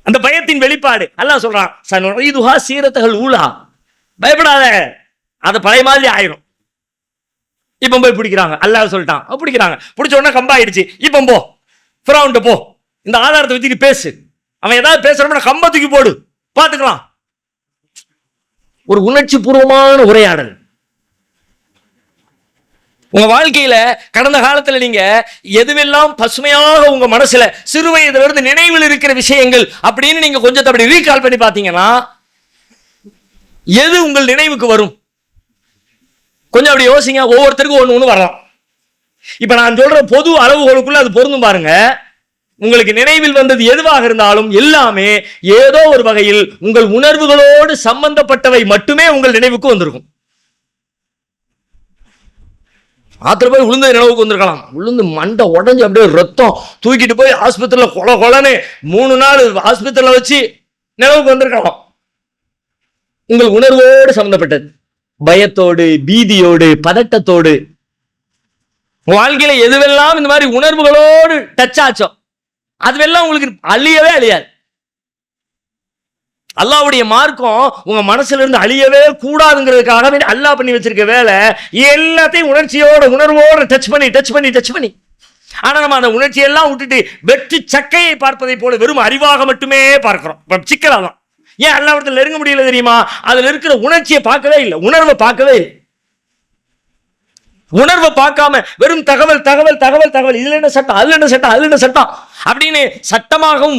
அந்த பயத்தின் வெளிப்பாடு. அல்லாஹ் சொல்றான், சனுஈதுஹா சீரத்தஹல் ஊலா, பயப்படாத, அது பழைய மாதிரி ஆயிரும். இப்ப போய் பிடிக்கிறாங்க, அல்லாஹ் சொல்லிட்டான், பிடிக்கிறாங்க. பிடிச்ச உடனே கம்பா ஆயிடுச்சு. இப்ப போ ஃபிரௌன்ட்ட போ, இந்த ஆதாரத்தை வச்சுட்டு பேசு. அவன் ஏதாவது பேசுறோம்னா கம்ப தூக்கி போடு, பாத்துக்கலாம். ஒரு உணர்ச்சி பூர்வமான உரையாடல். உங்க வாழ்க்கையில கடந்த காலத்துல நீங்க எதுவெல்லாம் பசுமையாக உங்க மனசுல சிறு வயதுல இருந்து நினைவில் இருக்கிற விஷயங்கள் அப்படின்னு நீங்க கொஞ்சம் அப்படி ரீகால் பண்ணி பாத்தீங்கன்னா எது உங்கள் நினைவுக்கு வரும்? கொஞ்சம் அப்படி யோசிங்க. ஒவ்வொருத்தருக்கும் ஒண்ணு வரலாம். இப்ப நான் சொல்ற பொது அளவுகளுக்குள்ள அது பொருந்தும் பாருங்க. உங்களுக்கு நினைவில் வந்தது எதுவாக இருந்தாலும் எல்லாமே ஏதோ ஒரு வகையில் உங்கள் உணர்வுகளோடு சம்பந்தப்பட்டவை மட்டுமே உங்கள் நினைவுக்கு வந்திருக்கும். ஆத்திர போய் விழுந்த நினைவுக்கு வந்திருக்கலாம். விழுந்து மண்டை உடஞ்சி அப்படியே ரத்தம் தூக்கிட்டு போய் ஆஸ்பத்திரியில் கொலன்னு 3 நாள் ஆஸ்பத்திரியில் வச்சு நினைவுக்கு வந்திருக்கலாம். உங்கள் உணர்வோடு சம்பந்தப்பட்டது, பயத்தோடு, பீதியோடு, பதட்டத்தோடு, வாழ்க்கையில எதுவெல்லாம் இந்த மாதிரி உணர்வுகளோடு டச் ஆச்சோ அதுவெல்லாம் உங்களுக்கு அழியவே அழியாது. அல்லாஹ்வுடைய மார்க்கம் உங்க மனசுல இருந்து அழியவே கூடாதுங்கிறதுக்காக அல்லாஹ் பண்ணி வச்சிருக்க வேலை எல்லாத்தையும் உணர்ச்சியோட உணர்வோட டச் பண்ணி. ஆனா நம்ம அந்த உணர்ச்சியெல்லாம் விட்டுட்டு வெற்றி சக்கையை பார்ப்பதை போல வெறும் அறிவாக மட்டுமே பார்க்கிறோம். சிக்கலாதான். ஏன் அல்லாஹ்விடத்தில் நெருங்க முடியல தெரியுமா? அதுல இருக்கிற உணர்ச்சியை பார்க்கவே இல்லை, உணர்வை பார்க்கவே இல்லை. உணர்வை பார்க்காம வெறும் தகவல், இதுல என்ன சட்டம், அதுல என்ன சட்டம் அப்படின்னு சட்டமாகவும்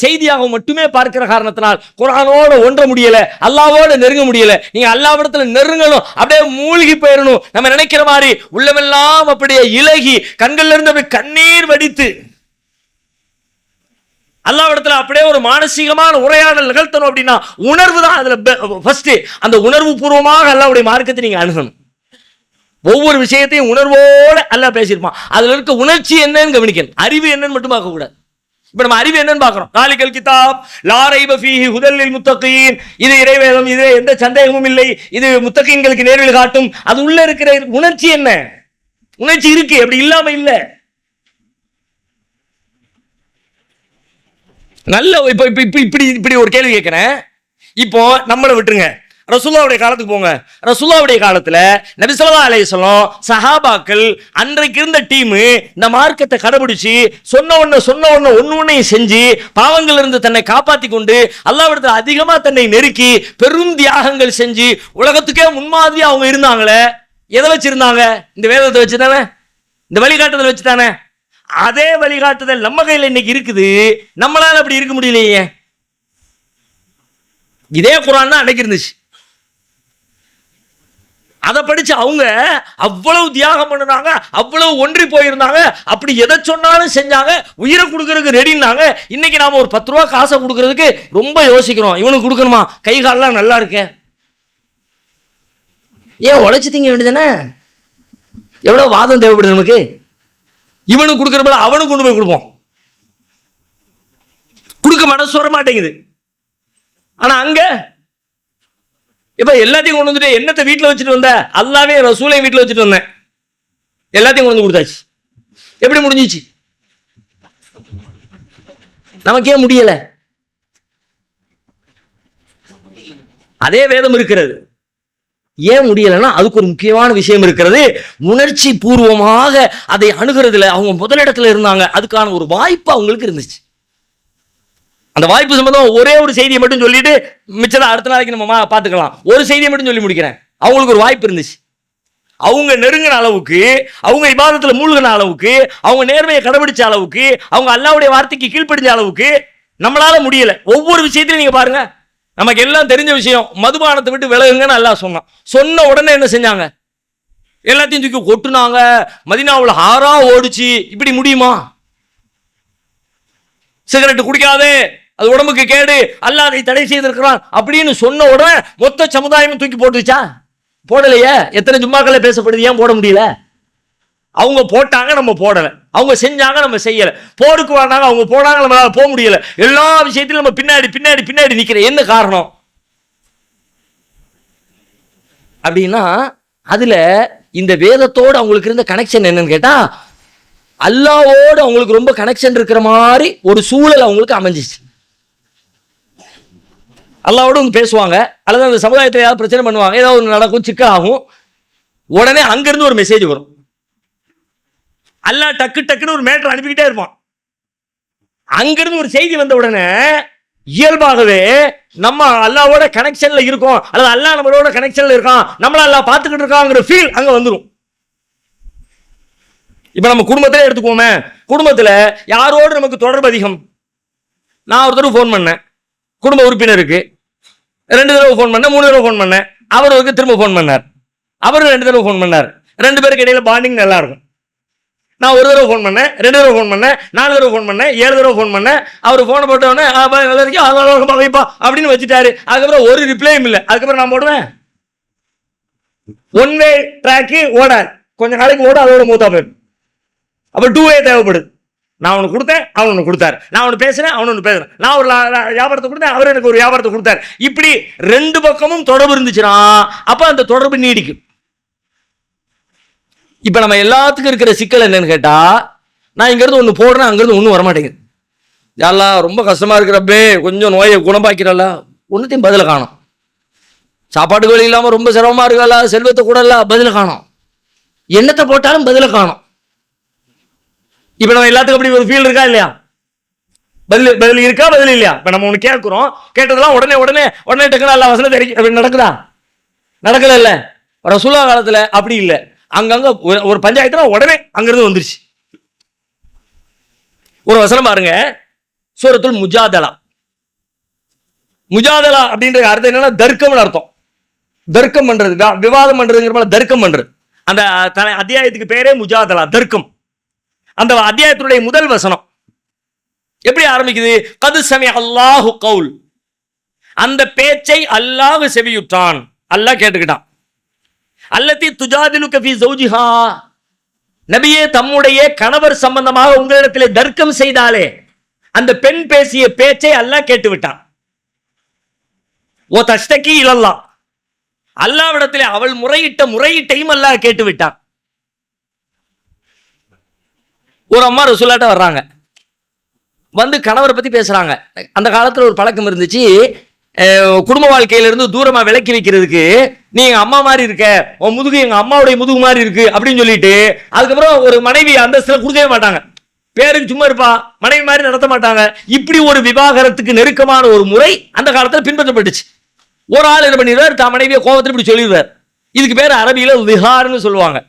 செய்தியாகவும் மட்டுமே பார்க்கிற காரணத்தினால் குர்ஆனோட ஒன்ற முடியல, அல்லாஹ்வோட நெருங்க முடியல. நீங்க அல்லாஹ்விடத்துல நெருங்கணும், அப்படியே மூழ்கி போயிடணும். நம்ம நினைக்கிற மாதிரி உள்ளமெல்லாம் அப்படியே இலகி கண்கள்ல இருந்து அப்படியே கண்ணீர் வடித்து அல்லாஹ்விடத்துல அப்படியே ஒரு மானசீகமான உரையாடல் நிகழ்த்தணும் அப்படின்னா உணர்வு தான் அதுல ஃபர்ஸ்ட். அந்த உணர்வு பூர்வமாக அல்லாஹ்வுடைய மார்க்கத்தை நீங்க அணுகணும். ஒவ்வொரு விஷயத்தையும் உணர்வோடு அல்லாஹ் பேசியிருப்பான். அதுல இருக்க உணர்ச்சி என்னன்னு கவனிக்கணும், அறிவு என்னன்னு மட்டும் பார்க்க கூடாது. இப்ப நம்ம அறிவு என்னன்னு பார்க்கிறோம். தாலிகல் கிதாப் லா ரைப ஃபீஹி ஹுதல் லில் முத்தகீன், இது இறைவேதம், இது எந்த சந்தேகமும் இல்லை, இது முத்தகீன்களுக்கு நேர்வழி காட்டும். அது உள்ள இருக்கிற உணர்ச்சி என்ன? உணர்ச்சி இருக்கு, அப்படி இல்லாம இல்ல. நல்ல இப்படி ஒரு கேள்வி கேட்கிறேன். இப்போ நம்மளை விட்டுருங்க, ரசூலுல்லாஹ்வுடைய காலத்துக்கு போங்க. ரசூலுல்லாஹ்வுடைய காலத்துல நபி ஸல்லல்லாஹு அலைஹி வஸல்லம் சஹாபாக்கள் அன்றைக்கு இருந்த டீம் இந்த மார்க்கத்தை கடைபிடிச்சு சொன்ன ஒண்ணு ஒன்னையும் செஞ்சு பாவங்கள் இருந்து தன்னை காப்பாத்தி கொண்டு அல்லாஹ்விடத்துல அதிகமா தன்னை நெருக்கி பெரும் தியாகங்கள் செஞ்சு உலகத்துக்கே முன்மாதிரியா அவங்க இருந்தாங்களே. எதை வச்சிருந்தாங்க? இந்த வேதத்தை வச்சுதானே, இந்த வழிகாட்டுதல் வச்சுதானே. அதே வழிகாட்டுதல் நம்ம கையில் இன்னைக்கு இருக்குது, நம்மளால அப்படி இருக்க முடியலையே. இதே குர்ஆன் தான் அன்னைக்கு இருந்துச்சு. அதை படிச்சு அவங்க அவ்வளவு தியாகம் பண்ணுனாங்க, அவ்வளவு ஒன்றி போயிருந்தாங்க, அப்படி எதை சொன்னாலும் செஞ்சாங்க, உயிரை கொடுக்கறதுக்கு ரெடினாங்க. இன்னைக்கு நாம ஒரு 10 ரூபா காசை கொடுக்கறதுக்கு ரொம்ப யோசிக்கிறோம். இவனுக்கு கொடுக்கணுமா, கை காலெல்லாம் நல்லா இருக்க, ஏன் உழைச்சு திங்க வேண்டியதானே? எவ்வளவு வாதம் தேவைப்படுது நமக்கு. இவனுக்கு கொடுக்கற போல அவனுக்கு கொண்டு போய் கொடுப்போம். கொடுக்க மனசு வர மாட்டேங்குது. ஆனா அங்க இப்ப எல்லாத்தையும் கொண்டு வந்துட்டு என்னத்தை வீட்டுல வச்சுட்டு வந்த? அல்லாவே ரசூலையும் வீட்டுல வச்சுட்டு வந்தேன், எல்லாத்தையும் கொண்டு வந்து கொடுத்தாச்சு. எப்படி முடிஞ்சிச்சு? நமக்கே முடியல. அதே வேதம் இருக்கிறது. ஏன் முடியலைன்னா அதுக்கு ஒரு முக்கியமான விஷயம் இருக்கிறது. உணர்ச்சி பூர்வமாக அதை அணுகிறதுல அவங்க முதலிடத்துல இருந்தாங்க. அதுக்கான ஒரு வாய்ப்பு அவங்களுக்கு இருந்துச்சு. அந்த வாய்ப்பு சம்பந்தம் ஒரே ஒரு செய்தியை மட்டும் சொல்லிட்டு மிச்சம் அடுத்த நாளைக்கு நம்ம பார்த்துக்கலாம். ஒரு செய்தியை மட்டும் சொல்லி முடிக்கிறேன். அவங்களுக்கு ஒரு வாய்ப்பு இருந்துச்சு. அவங்க நெருங்கின அளவுக்கு, அவங்க இபாதத்துல மூழ்கின அளவுக்கு, அவங்க நேர்மையை கடைபிடிச்ச அளவுக்கு, அவங்க அல்லாஹ்வுடைய வார்த்தைக்கு கீழ்ப்படிஞ்ச அளவுக்கு நம்மளால முடியல. ஒவ்வொரு விஷயத்திலையும் நீங்க பாருங்க, நமக்கு எல்லாம் தெரிஞ்ச விஷயம், மதுபானத்தை விட்டு விலகுங்கன்னு அல்லாஹ் சொன்னான். சொன்ன உடனே என்ன செஞ்சாங்க? எல்லாத்தையும் தூக்கி கொட்டுனாங்க. மதீனாவுல ஆறா ஓடிச்சு. இப்படி முடியுமா? சிகரெட் குடிக்காதே, அது உடம்புக்கு கேடு, அல்லாஹ் அதை தடை செய்திருக்கிறான் அப்படின்னு சொன்ன உடனே மொத்த சமுதாயமும் தூக்கி போட்டுச்சா? போடலையே. எத்தனை ஜும்மாக்களை பேசப்படுது, ஏன் போட முடியல? அவங்க போட்டாங்க, நம்ம போடல. அவங்க செஞ்சாங்க, நம்ம செய்யல. போருக்கு வந்தாங்க, அவங்க போனாங்க, நம்மளால போக முடியல. எல்லா விஷயத்திலும் நம்ம பின்னாடி பின்னாடி பின்னாடி நிக்கிற என்ன காரணம் அப்படின்னா, அதுல இந்த வேதத்தோடு அவங்களுக்கு இருந்த கனெக்ஷன் என்னன்னு கேட்டா, அல்லாஹ்வோடு அவங்களுக்கு ரொம்ப கனெக்ஷன் இருக்கிற மாதிரி ஒரு சூழல் அவங்களுக்கு அமைஞ்சிச்சு. அல்லாஹ்வோடு வந்து பேசுவாங்க, அல்லது அந்த சமுதாயத்தை ஏதாவது பிரச்சனை பண்ணுவாங்க, ஏதாவது ஒன்று நடக்கும், சிக்கலாகும். உடனே அங்கிருந்து ஒரு மெசேஜ் வரும். அல்லாஹ் டக்கு டக்குன்னு ஒரு மேட்டர் அனுப்பிக்கிட்டே இருப்பான். அங்கிருந்து ஒரு செய்தி வந்த உடனே இயல்பாகவே நம்ம அல்லாஹ்வோட கனெக்ஷன்ல இருக்கோம், அல்லது அல்லாஹ் நம்மளோட கனெக்ஷன்ல இருக்கான், நம்மள அல்லாஹ் பார்த்துக்கிட்டு இருக்காங்கிற ஃபீல் அங்க வந்துடும். இப்ப நம்ம குடும்பத்திலே எடுத்துக்கோமே, குடும்பத்துல யாரோடு நமக்கு தொடர்பு அதிகம்? நான் ஒரு தடவை ஃபோன் பண்ணேன் குடும்ப உறுப்பினருக்கு, 2 தடவை ஃபோன் பண்ணேன், 3 தடவை ஃபோன் பண்ணேன். அவருக்கு திரும்ப ஃபோன் பண்ணார், அவரு 2 தடவை ஃபோன் பண்ணார். 2 பேருக்கு இடையில பாண்டிங் நல்லா இருக்கும். நான் 1 தடவை ஃபோன் பண்ணேன், 2 தடவை ஃபோன் பண்ணேன், 4 தடவை ஃபோன் பண்ணேன், 7 தடவை ஃபோன் பண்ணேன். அவர் ஃபோனை போட்டவொடனே வைப்பா அப்படின்னு வச்சுட்டாரு. அதுக்கப்புறம் ஒரு ரிப்ளையும் இல்லை. அதுக்கப்புறம் நான் போடுவேன், ஒன் வே ட்ராக்கு ஓடாது, கொஞ்ச நாளைக்கு ஓட அதோட மூத்தா போயிடும். அப்ப 2 வே தேவைப்படுது. நான் ஒன்று கொடுத்தேன், அவன் ஒன்று கொடுத்தாரு. நான் ஒன்று பேசுறேன், அவன் ஒன்று பேசுறேன். நான் ஒரு வியாபாரத்தை கொடுத்தேன், அவர் எனக்கு ஒரு வியாபாரத்தை கொடுத்தாரு. இப்படி 2 பக்கமும் தொடர்பு இருந்துச்சுன்னா அப்ப அந்த தொடர்பு நீடிக்கும். இப்ப நம்ம எல்லாத்துக்கும் இருக்கிற சிக்கல் என்னன்னு கேட்டா, நான் இங்க இருந்து ஒண்ணு போடுறேன், அங்க இருந்து ஒண்ணும் வரமாட்டேங்குது. யாரெல்லாம் ரொம்ப கஷ்டமா இருக்கிறப்பே கொஞ்சம் நோயை குணமாக்கிறல்ல, ஒன்னுத்தையும் பதில காணும். சாப்பாட்டுக்கு வழி இல்லாம ரொம்ப சிரமமா இருக்கல, செல்வத்தை கூட இல்ல, பதில காணும். என்னத்தை போட்டாலும் பதில காணும். இப்ப நம்ம எல்லாத்துக்கும் அப்படி ஒரு ஃபீல் இருக்கா இல்லையா? பதில் இருக்கா, பதில் இல்லையா? இப்ப நம்ம ஒண்ணு கேட்கிறோம், கேட்டதெல்லாம் உடனே உடனே உடனே டக்குனு அல்ல வசனத்தை அப்படி நடக்குதா? நடக்கல இல்ல. ரசூலுல்லாஹ் காலத்துல அப்படி இல்ல. அங்கங்க ஒரு பஞ்சாயத்துல உடனே அங்கிருந்து வந்துருச்சு. ஒரு வசனம் பாருங்க, சூரத்துல் முஜாதலா. முஜாதலா அப்படின்ற அர்த்தம் என்னன்னா தர்க்கம்னு அர்த்தம். தர்க்கம் பண்றது, விவாதம் பண்றதுங்கிற தர்க்கம் பண்றது. அந்த அத்தியாயத்துக்கு பேரே முஜாதலா, தர்க்கம். அந்த அத்தியாயத்துடைய முதல் வசனம் எப்படி ஆரம்பிக்குது? கது சமி அல்லாஹு கவுல், அந்த பேச்சை அல்லாஹ் செவியுற்றான், அல்லாஹ் கேட்டுக்கிட்டான். அல்லதி துஜாதிலுக ஃபீ ஜௌஜிஹா, நபியே தம்முடைய கணவர் சம்பந்தமாக உங்களிடத்தில் தர்க்கம் செய்தாலே அந்த பெண் பேசிய பேச்சை அல்லாஹ் கேட்டு விட்டான். ஓ தஷ்டகி இலல்லாஹ், அல்லாஹ்விடத்தில் அவள் முறையிட்ட முறையீட்டையும் அல்லாஹ் கேட்டு விட்டான். ஒரு அம்மா ரசூலுல்லாஹ்ட்ட வர்றாங்க, வந்து கணவரை பத்தி பேசுறாங்க. அந்த காலத்துல ஒரு பழக்கம் இருந்துச்சு, குடும்ப வாழ்க்கையிலிருந்து தூரமா விலக்கி வைக்கிறதுக்கு, நீ எங்க அம்மா மாதிரி இருக்க, உன் முதுகு எங்க அம்மாவுடைய முதுகு மாதிரி இருக்கு அப்படின்னு சொல்லிட்டு அதுக்கப்புறம் ஒரு மனைவி அந்தஸ்துல கொடுக்கவே மாட்டாங்க. பேருக்கு சும்மா இருப்பா, மனைவி மாதிரி நடத்த மாட்டாங்க. இப்படி ஒரு விவாகரத்துக்கு நெருக்கமான ஒரு முறை அந்த காலத்துல பின்பற்றப்பட்டுச்சு. ஒரு ஆள் என்ன பண்ணிடுவார், தான் மனைவியை கோபத்தில் இப்படி சொல்லிடுவார். இதுக்கு பேர் அரபியில லிஹார்னு சொல்லுவாங்க.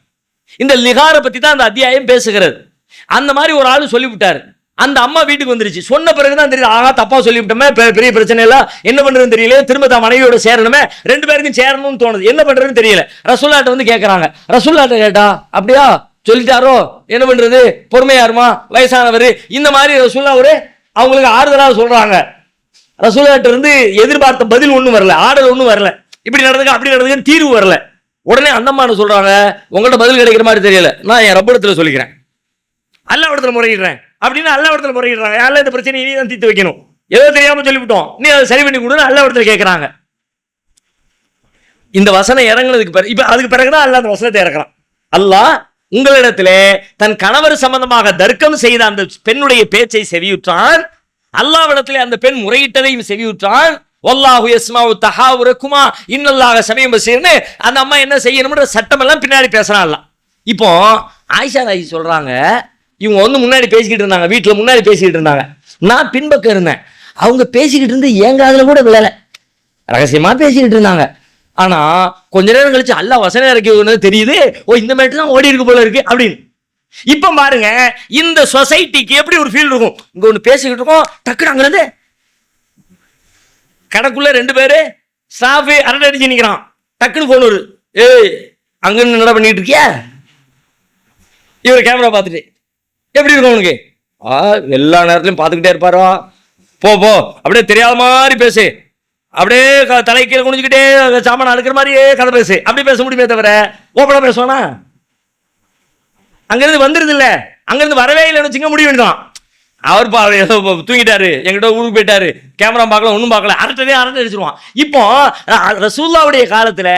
இந்த லிஹாரை பத்தி தான் அந்த அத்தியாயம் பேசுகிறது. அந்த மாதிரி ஒரு ஆள் சொல்லிவிட்டாரு. அந்த அம்மா வீட்டுக்கு வந்துருச்சு. சொன்ன பிறகுதான் தெரியுது, ஆகா தப்பா சொல்லிவிட்டோமே, பெரிய பிரச்சனை இல்ல, என்ன பண்றதுன்னு தெரியல, திரும்ப தான் மனைவியோட சேரணுமே, 2 பேருக்கும் சேரணும்னு தோணுது, என்ன பண்றதுன்னு தெரியல. ரசூலுல்லாஹ்ட்ட வந்து கேட்கறாங்க. ரசூலுல்லாஹ்ட்ட கேட்டா, அப்படியா சொல்லிட்டாரோ, என்ன பண்றது, பொறுமையா இருமா, வயசானவர், இந்த மாதிரி ரசூலுல்லாஹ் ஒரு அவங்களுக்கு ஆறுதலாக சொல்றாங்க. ரசூலுல்லாஹ்ட்ட இருந்து எதிர்பார்த்த பதில் ஒண்ணும் வரல, ஆர்டர் ஒண்ணும் வரல, இப்படி நடந்துக்க அப்படி நடந்துக்க தீர்வு வரல. உடனே அந்த அம்மா சொல்றாங்க, உங்கள்ட்ட பதில் கிடைக்கிற மாதிரி தெரியல, நான் என் ரப்பிடத்துல சொல்லிக்கிறேன், அல்லாஹ்விடத்துல முறையிடுறேன் அப்படின்னு அல்லாஹ்விடத்துல முறையிடுறாங்க. யாரெல்லாம் இந்த பிரச்சனையை நீ தான் தீர்த்து வைக்கணும், ஏதோ தெரியாம சொல்லிவிட்டோம், நீ அதை சரி பண்ணி கொடுன்னு அல்லாஹ்விடத்துல கேட்கறாங்க. இந்த வசனம் இறங்குனதுக்கு பிறகு இப்ப அதுக்கு பிறகுதான் அல்லாஹ் அந்த வசனத்தை இறக்குறான். அல்லாஹ் உங்களிடத்திலே தன் கணவர் சம்பந்தமாக தர்க்கம் செய்த அந்த பெண்ணுடைய பேச்சை செவியுற்றான். அல்லாஹ்விடத்திலே அந்த பெண் முறையிட்டதையும் செவியுற்றான். வல்லாஹு யஸ்மஉ தஹாவுரகுமா இன்னல்லாஹ ஸமீஉன் பஸீர்னு அந்த அம்மா என்ன செய்யணும்ன்ற சட்டம் எல்லாம் பின்னாடி பேசுறான் அல்லாஹ். இப்போ ஆயிஷா ராயி சொல்றாங்க, இவங்க வந்து முன்னாடி பேசிக்கிட்டு இருந்தாங்க, வீட்டுல முன்னாடி பேசிக்கிட்டு இருந்தாங்க, நான் பின்பக்கம் இருந்தேன். அவங்க பேசிக்கிட்டு இருந்து என் காதுல கூட விழல, ரகசியமா பேசிக்கிட்டு இருந்தாங்க. ஆனா கொஞ்ச நேரம் கழிச்சு அல்லாஹ் வசனம் இறக்கி தெரியுது, ஓ இந்த மேட்டு தான் ஓடி இருக்கு போல இருக்கு அப்படின்னு. இப்ப பாருங்க இந்த சொசைட்டிக்கு எப்படி ஒரு ஃபீல் இருக்கும். இங்க ஒண்ணு பேசிக்கிட்டு இருக்கோம், டக்குனு அங்கிருந்து கடைக்குள்ள 2 பேரு ஸ்டாஃப் அரட்டை அடிச்சு நிக்கிறான், டக்குன்னு போன் வருது, ஏய் அங்க என்ன பண்ணிட்டு இருக்கியா? இவர் கேமரா பார்த்துட்டு எப்படி இருக்கும் உனக்கு? எல்லா நேரத்திலையும் பார்த்துக்கிட்டே இருப்பாரோ, போ போ அப்படியே தெரியாத மாதிரி பேசு, அப்படியே தலை கீழே குனிஞ்சுக்கிட்டே சாமான அடுக்கிற மாதிரியே கதை பேசு, அப்படி பேச முடியுமே தவிர ஓப்பனா பேசுவானா? அங்கிருந்து வந்துருது இல்ல, அங்கிருந்து வரவே இல்லைன்னு வச்சுங்க முடிவு வேண்டியதான். அவர் தூங்கிட்டாரு, எங்கிட்ட ஊருக்கு போயிட்டாரு, கேமரா பார்க்கல ஒன்றும் பார்க்கல, அரட்டை அடிச்சிருவான். இப்போ ரசூலுல்லாவுடைய காலத்துல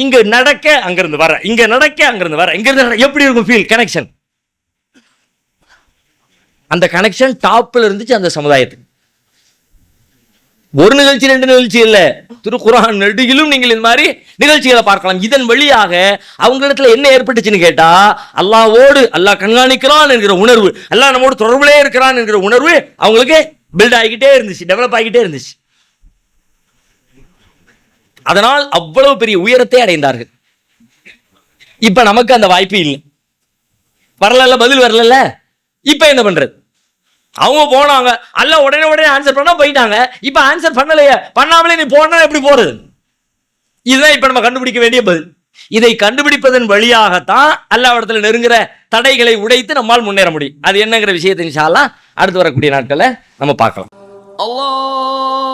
இங்க நடக்க அங்கிருந்து வர, இங்க நடக்க அங்கிருந்து வர, இங்கிருந்து எப்படி இருக்கும் ஃபீல் கனெக்ஷன்? அந்த கனெக்ஷன் டாப்ல இருந்துச்சு அந்த சமுதாயத்துக்கு. ஒரு நிகழ்ச்சி 2 நிகழ்ச்சி இல்ல, திருக்குர்ஆன் நெடுகிலும் நீங்கள் இந்த மாதிரி நிகழ்ச்சிகளை பார்க்கலாம். இதன் வழியாக அவங்களிடத்துல என்ன ஏற்பட்டுச்சுன்னு கேட்டா, அல்லாஹ்வோடு அல்லாஹ் கண்காணிக்கிறான் என்கிற உணர்வு, அல்லாஹ் நம்மோடு தொடர்புலே இருக்கிறான் என்கிற உணர்வு அவங்களுக்கு பில்ட் ஆகிக்கிட்டே இருந்துச்சு, டெவலப் ஆகிக்கிட்டே இருந்துச்சு. அதனால் அவ்வளவு பெரிய உயரத்தை அடைந்தார்கள். இப்ப நமக்கு அந்த வாய்ப்பு இல்லை, வரல, பதில் வரல. இப்ப என்ன பண்றது? அவங்க போனாங்க, அல்ல உடனே ஆன்சர் பண்ணா போயிட்டாங்க. இப்ப ஆன்சர் பண்ணலையே, பண்ணாமலே நீ போனா எப்படி போறது? இதுதான் இப்ப நம்ம கண்டுபிடிக்க வேண்டிய பதில். இதை கண்டுபிடிப்பதன் வழியாகத்தான் அல்லாஹ்விடத்துல நெருங்குற தடைகளை உடைத்து நம்மால் முன்னேற முடியும். அது என்னங்கிற விஷயத்தை இன்ஷா அல்லாஹ் அடுத்து வரக்கூடிய நாட்களை நம்ம பார்க்கலாம். அல்லாஹ்